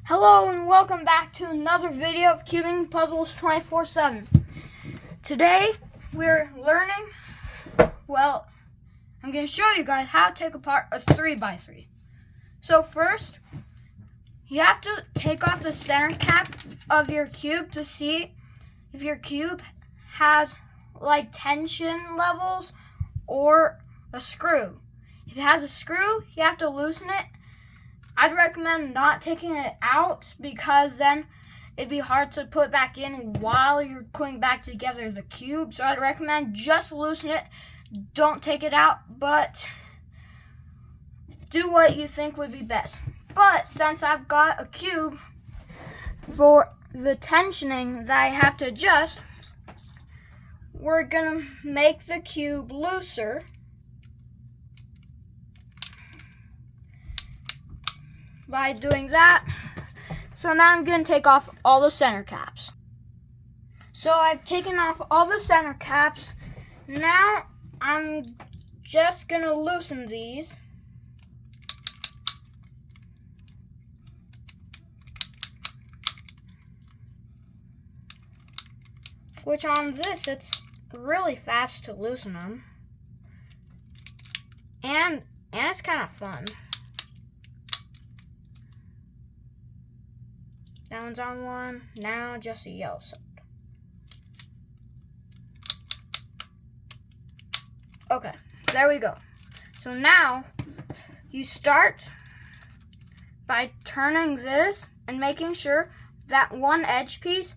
Hello and welcome back to another video of Cubing Puzzles 24/7. Today we're learning, I'm going to show you guys how to take apart a 3x3. So first, you have to take off the center cap of your cube to see if your cube has like tension levels or a screw. If it has a screw, you have to loosen it. I'd recommend not taking it out because then it'd be hard to put back in while you're putting back together the cube. So I'd recommend just loosen it. Don't take it out, but do what you think would be best. But since I've got a cube for the tensioning that I have to adjust, we're gonna make the cube looser. By doing that, so now I'm going to take off all the center caps. So I've taken off all the center caps. Now I'm just going to loosen these. Which on this, it's really fast to loosen them. And it's kind of fun. That one's on one. Now just a yellow side. Okay, there we go. So now you start by turning this and making sure that one edge piece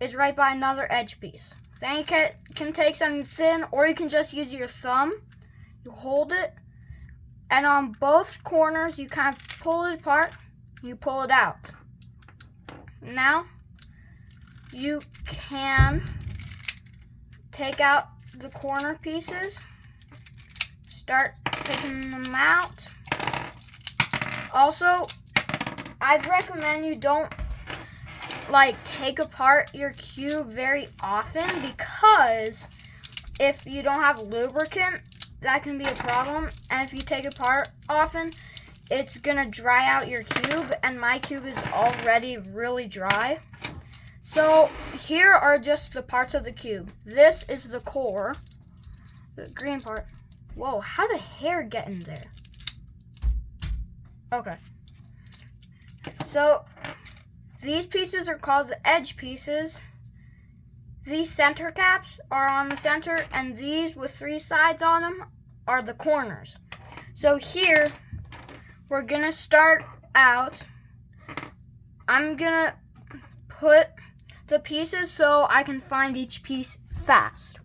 is right by another edge piece. Then you can take something thin, or you can just use your thumb. You hold it, and on both corners you kind of pull it apart. You pull it out. Now, you can take out the corner pieces, start taking them out. Also, I'd recommend you don't take apart your cube very often, because if you don't have lubricant, that can be a problem. And if you take it apart often, it's gonna dry out your cube, and my cube is already really dry. So here are just the parts of the cube. This is the core, the green part. Whoa, how did hair get in there? Okay. So these pieces are called the edge pieces. These center caps are on the center, and these with 3 sides on them are the corners. So here, we're gonna start out. I'm gonna put the pieces so I can find each piece fast.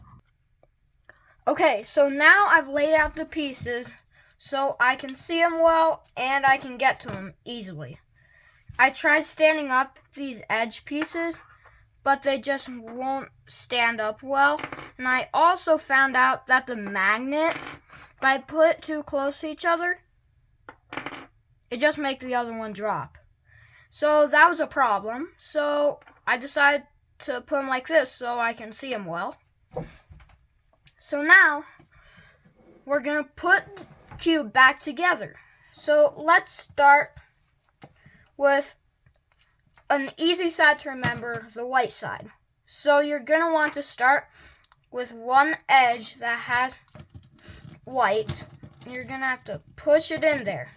Okay, so now I've laid out the pieces so I can see them well and I can get to them easily. I tried standing up these edge pieces, but they just won't stand up well. And I also found out that the magnets, if I put too close to each other, it just makes the other one drop. So that was a problem. So I decided to put them like this so I can see them well. So now we're going to put the cube back together. So let's start with an easy side to remember, the white side. So you're going to want to start with one edge that has white. You're going to have to push it in there.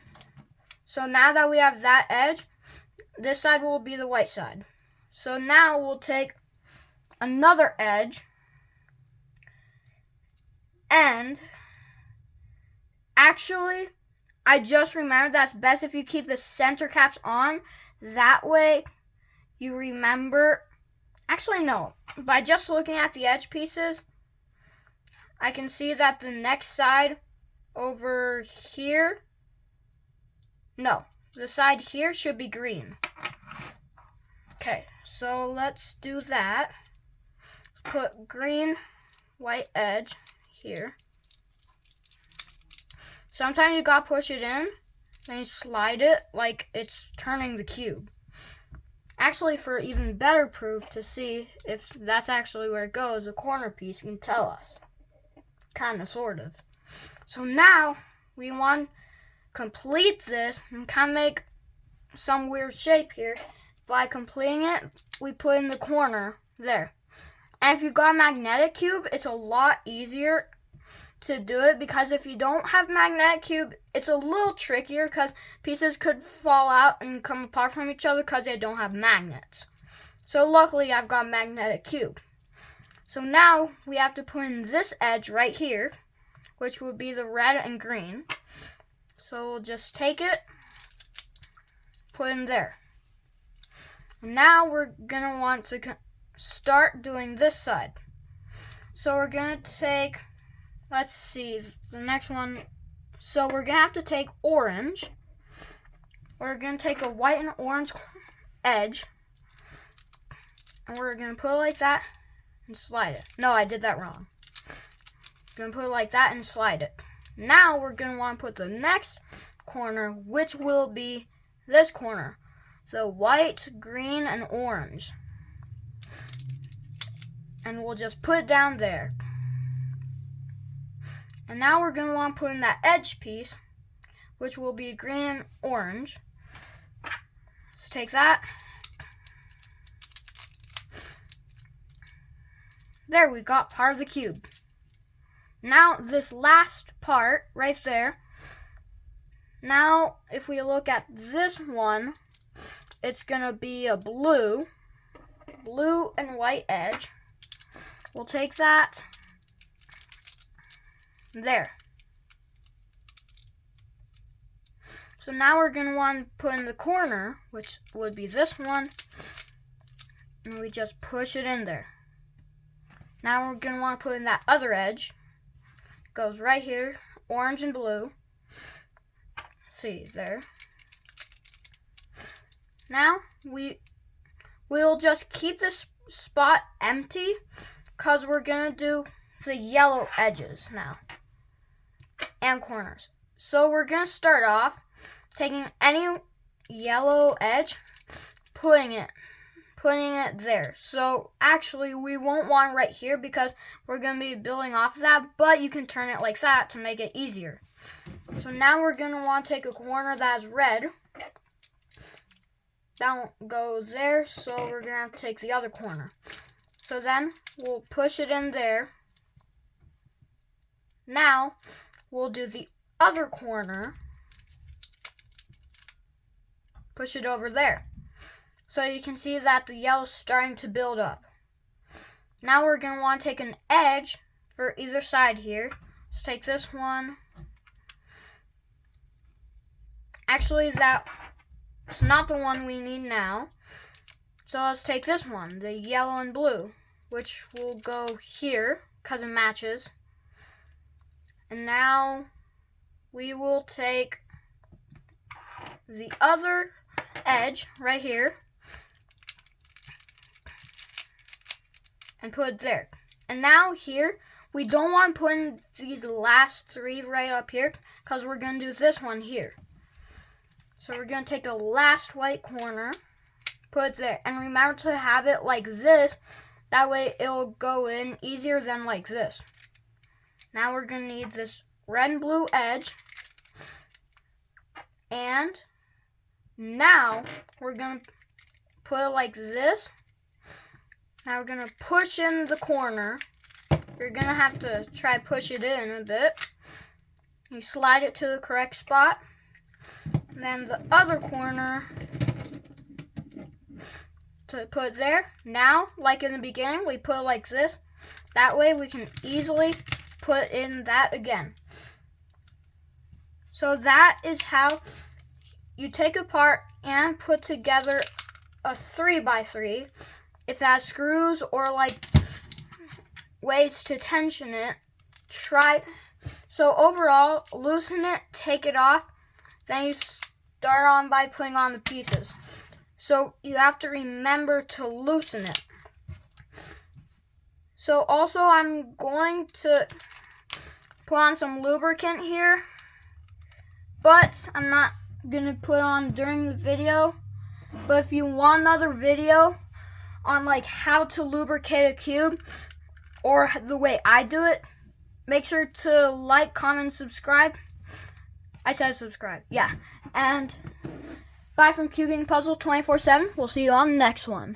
So now that we have that edge, this side will be the white side. So now we'll take another edge, and actually, I just remembered that's best if you keep the center caps on. That way you remember. Actually, no. By just looking at the edge pieces, I can see that the next side over here, no, the side here should be green. Okay, so let's do that. Let's put green, white edge here. Sometimes you gotta push it in, then you slide it like it's turning the cube. Actually, for even better proof to see if that's actually where it goes, a corner piece can tell us. Kinda, sort of. So now we want to complete this and kind of make some weird shape here. By completing it, we put in the corner there. And if you've got a magnetic cube, it's a lot easier to do it, because if you don't have magnetic cube, it's a little trickier because pieces could fall out and come apart from each other because they don't have magnets. So luckily I've got a magnetic cube. So now we have to put in this edge right here, which would be the red and green. So we'll just take it, put in there. And now we're gonna want to start doing this side. So we're gonna take, let's see, the next one. So we're gonna have to take orange. We're gonna take a white and orange edge, and we're gonna put it like that and slide it. No, I did that wrong. Gonna put it like that and slide it. Now we're gonna want to put the next corner, which will be this corner. So white, green, and orange. And we'll just put it down there. And now we're going to want to put in that edge piece, which will be green and orange. Let's take that. There, we got part of the cube. Now this last part right there. Now if we look at this one, it's going to be a blue and white edge. We'll take that. There. So now we're going to want to put in the corner, which would be this one, and we just push it in there. Now we're going to want to put in that other edge. It goes right here, orange and blue. See, there. Now we'll just keep this spot empty because we're going to do the yellow edges now and corners. So we're going to start off taking any yellow edge, putting it there. So actually we won't want it right here because we're going to be building off of that, but you can turn it like that to make it easier. So now we're going to want to take a corner that's red. That won't go there, so we're going to have to take the other corner. So then we'll push it in there. Now we'll do the other corner. Push it over there. So you can see that the yellow's starting to build up. Now we're going to want to take an edge for either side here. Let's take this one. Actually, that's not the one we need now. So let's take this one, the yellow and blue, which will go here because it matches. And now we will take the other edge right here and put it there. And now here, we don't want to put in these last three right up here because we're going to do this one here. So we're going to take the last white corner, put it there. And remember to have it like this. That way it'll go in easier than like this. Now we're going to need this red and blue edge. And now we're going to put it like this. Now we're going to push in the corner. You're going to have to try to push it in a bit. You slide it to the correct spot. Then the other corner to put there. Now, like in the beginning, we put it like this. That way we can easily put in that again. So that is how you take apart and put together a 3x3. If it has screws or like ways to tension it, try. So overall, loosen it, take it off. Then you start on by putting on the pieces. So you have to remember to loosen it. So also I'm going to put on some lubricant here. But I'm not going to put on during the video. But if you want another video on like how to lubricate a cube or the way I do it, make sure to like, comment, subscribe. I said subscribe, yeah. And Bye from Cubing Puzzle 24/7. We'll see you on the next one.